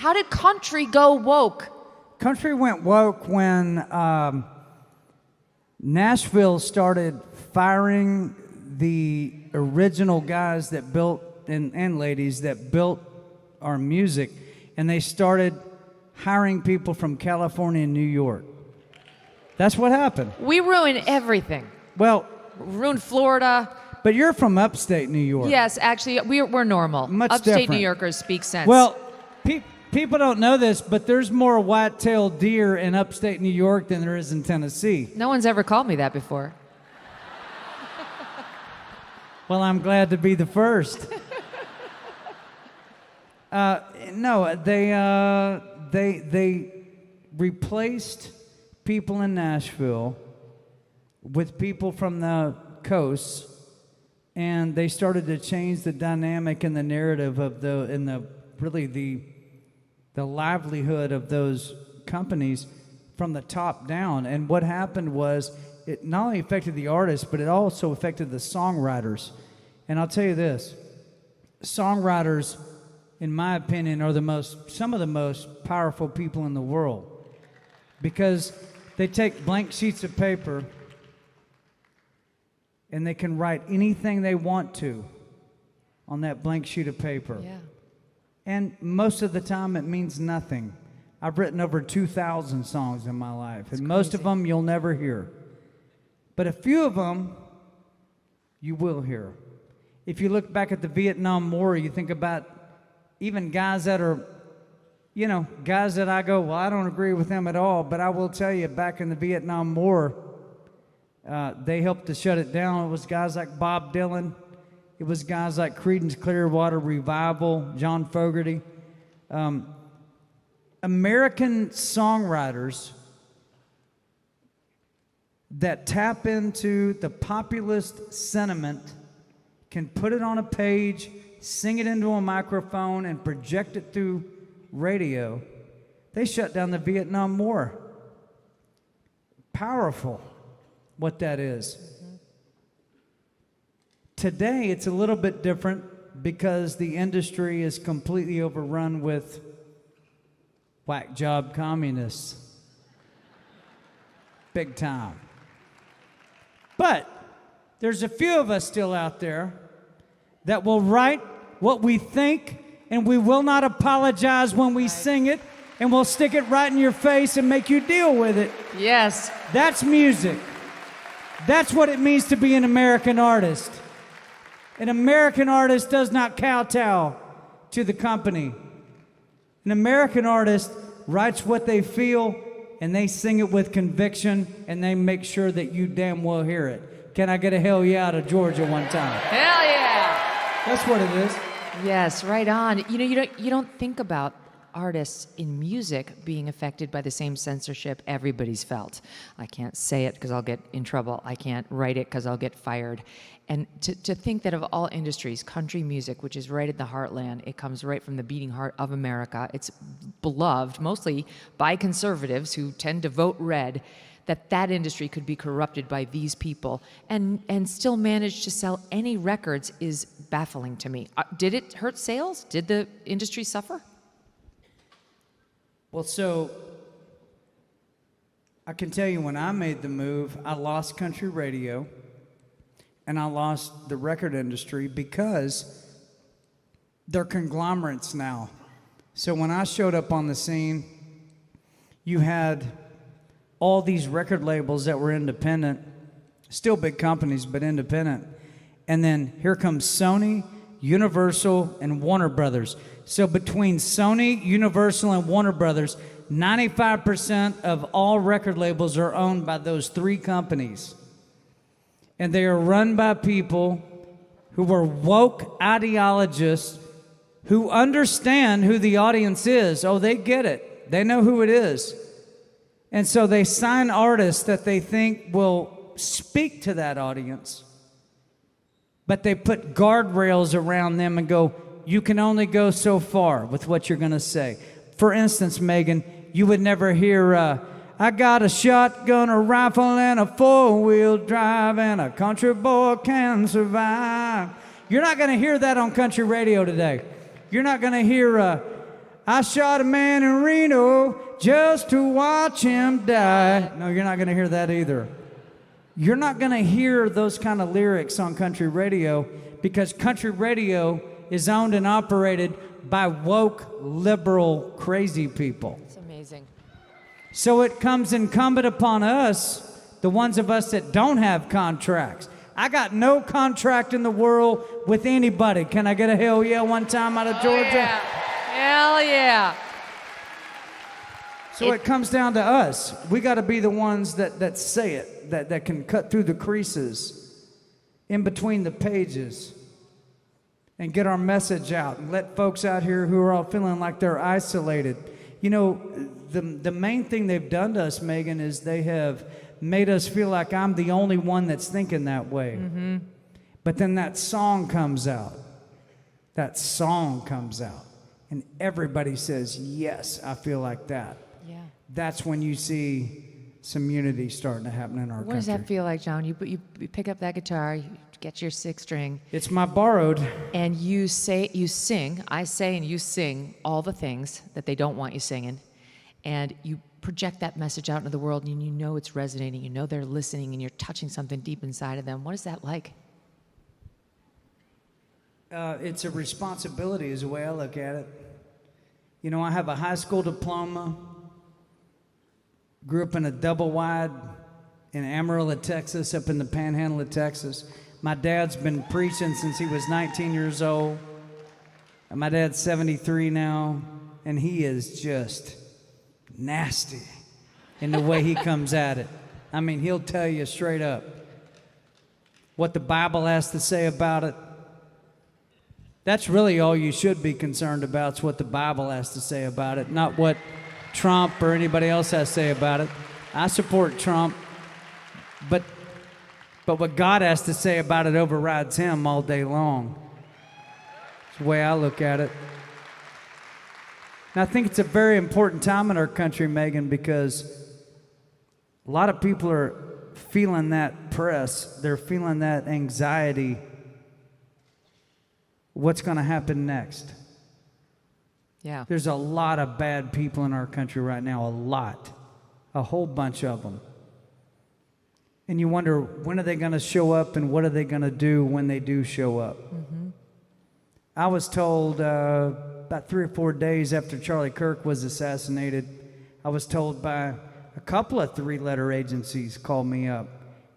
How did country go woke? Country went woke when Nashville started firing the original guys that built, and ladies that built our music, and they started hiring people from California and New York. That's what happened. We ruin everything. Well, Ruined Florida. but you're from upstate New York. Yes, actually, we're normal. Much Upstate different. New Yorkers speak sense. Well, people don't know this, but there's more white-tailed deer in upstate New York than there is in Tennessee. no one's ever called me that before. Well, I'm glad to be the first. No, they replaced people in Nashville with people from the coast, and they started to change the dynamic and the narrative of the livelihood of those companies from the top down. And what happened was it not only affected the artists, but it also affected the songwriters. And I'll tell you this, songwriters, in my opinion, are some of the most powerful people in the world, because they take blank sheets of paper and they can write anything they want to on that blank sheet of paper. Yeah. And most of the time it means nothing. I've written over 2,000 songs in my life, and most of them you'll never hear. But a few of them you will hear. If you look back at the Vietnam War, you think about even guys that are, guys that I go, well, I don't agree with them at all, but I will tell you, back in the Vietnam War, they helped to shut it down. It was guys like Bob Dylan. It was guys like Creedence Clearwater Revival, John Fogerty. American songwriters that tap into the populist sentiment can put it on a page, sing it into a microphone, and project it through radio. They shut down the Vietnam War. Powerful, what that is. Today, it's a little bit different because the industry is completely overrun with whack job communists. Big time. But there's a few of us still out there that will write what we think, and we will not apologize when we sing it, and we'll stick it right in your face and make you deal with it. Yes. That's music. That's what it means to be an American artist. An American artist does not kowtow to the company. An American artist writes what they feel, and they sing it with conviction, and they make sure that you damn well hear it. Can I get a hell yeah out of Georgia one time? Hell yeah. That's what it is. Yes, right on. You don't think about artists in music being affected by the same censorship everybody's felt. I can't say it because I'll get in trouble. I can't write it because I'll get fired. And to think that of all industries, country music, which is right in the heartland, it comes right from the beating heart of America. It's beloved mostly by conservatives who tend to vote red, that industry could be corrupted by these people and still manage to sell any records is baffling to me. Did it hurt sales? Did the industry suffer? Well, so I can tell you when I made the move, I lost country radio and I lost the record industry because they're conglomerates now. So when I showed up on the scene, you had all these record labels that were independent, still big companies, but independent. And then here comes Sony, Universal, and Warner Brothers. So between Sony, Universal, and Warner Brothers, 95% of all record labels are owned by those three companies. And they are run by people who are woke ideologists who understand who the audience is. Oh, they get it. They know who it is. And so they sign artists that they think will speak to that audience. But they put guardrails around them and go, you can only go so far with what you're going to say. For instance, Megan, you would never hear, I got a shotgun, a rifle, and a four-wheel drive, and a country boy can survive. You're not going to hear that on country radio today. You're not going to hear, I shot a man in Reno just to watch him die. No, you're not going to hear that either. You're not going to hear those kind of lyrics on country radio because country radio is owned and operated by woke, liberal, crazy people. It's amazing. So it comes incumbent upon us, the ones of us that don't have contracts. I got no contract in the world with anybody. Can I get a hell yeah one time out of Georgia? Yeah. Hell yeah. So it comes down to us. We got to be the ones that say it, that can cut through the creases in between the pages and get our message out and let folks out here who are all feeling like they're isolated. You know, the main thing they've done to us, Megan, is they have made us feel like I'm the only one that's thinking that way. Mm-hmm. But then that song comes out. That song comes out. And everybody says, yes, I feel like that. Yeah. That's when you see some unity starting to happen in our country. What does that feel like, John? You pick up that guitar, you get your six string, It's my borrowed. and you sing, I say and you sing all the things that they don't want you singing, and you project that message out into the world, and you know it's resonating, you know they're listening, and you're touching something deep inside of them. What is that like? It's a responsibility is the way I look at it. You know, I have a high school diploma, grew up in a double wide in Amarillo, Texas, up in the panhandle of Texas. My dad's been preaching since he was 19 years old. And my dad's 73 now, and he is just nasty in the way he comes at it. I mean, he'll tell you straight up what the Bible has to say about it. That's really all you should be concerned about, is what the Bible has to say about it, not what Trump or anybody else has to say about it. I support Trump, but what God has to say about it overrides him all day long. It's the way I look at it. And I think it's a very important time in our country, Megan, because a lot of people are feeling that press. They're feeling that anxiety. What's going to happen next? Yeah. There's a lot of bad people in our country right now, a lot, a whole bunch of them. And you wonder, when are they going to show up and what are they going to do when they do show up? Mm-hmm. I was told about 3 or 4 days after Charlie Kirk was assassinated, I was told by a couple of 3-letter agencies called me up,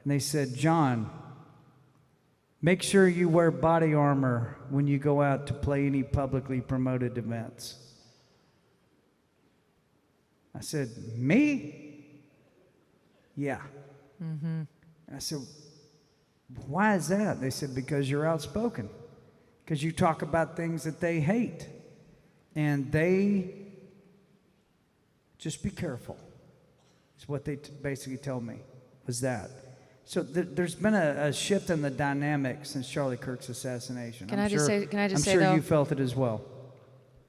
and they said, John, make sure you wear body armor when you go out to play any publicly promoted events. I said, me? Yeah. Mm-hmm. I said, why is that? They said, because you're outspoken. Because you talk about things that they hate. And they, just be careful, is what they basically told me, was that. So there's been a shift in the dynamic since Charlie Kirk's assassination. Can I just say, I'm though, sure you felt it as well.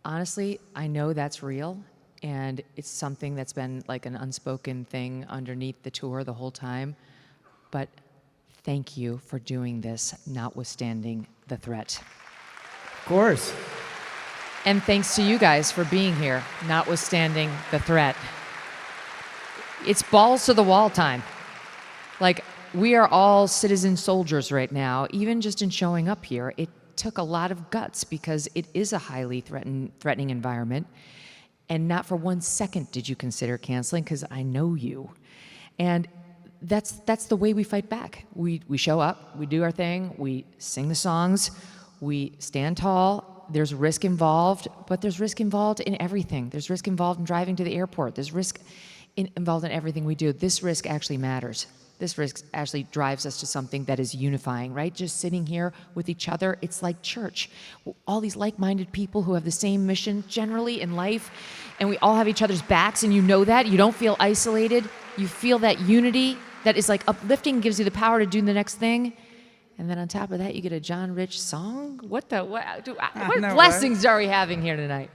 honestly, I know that's real, and it's something that's been like an unspoken thing underneath the tour the whole time. But thank you for doing this, notwithstanding the threat. Of course. And thanks to you guys for being here, notwithstanding the threat. It's balls to the wall time. Like, we are all citizen soldiers right now, even just in showing up here. It took a lot of guts because it is a highly threatening environment. And not for 1 second did you consider canceling, because I know you. And that's the way we fight back. We show up, we do our thing, we sing the songs, we stand tall. There's risk involved, but there's risk involved in everything. There's risk involved in driving to the airport. There's risk involved in everything we do. This risk actually matters. This risk actually drives us to something that is unifying, right? Just sitting here with each other, it's like church. All these like-minded people who have the same mission generally in life, and we all have each other's backs, and you know that. You don't feel isolated. You feel that unity that is like uplifting, gives you the power to do the next thing. And then on top of that, you get a John Rich song? What blessings are we having here tonight?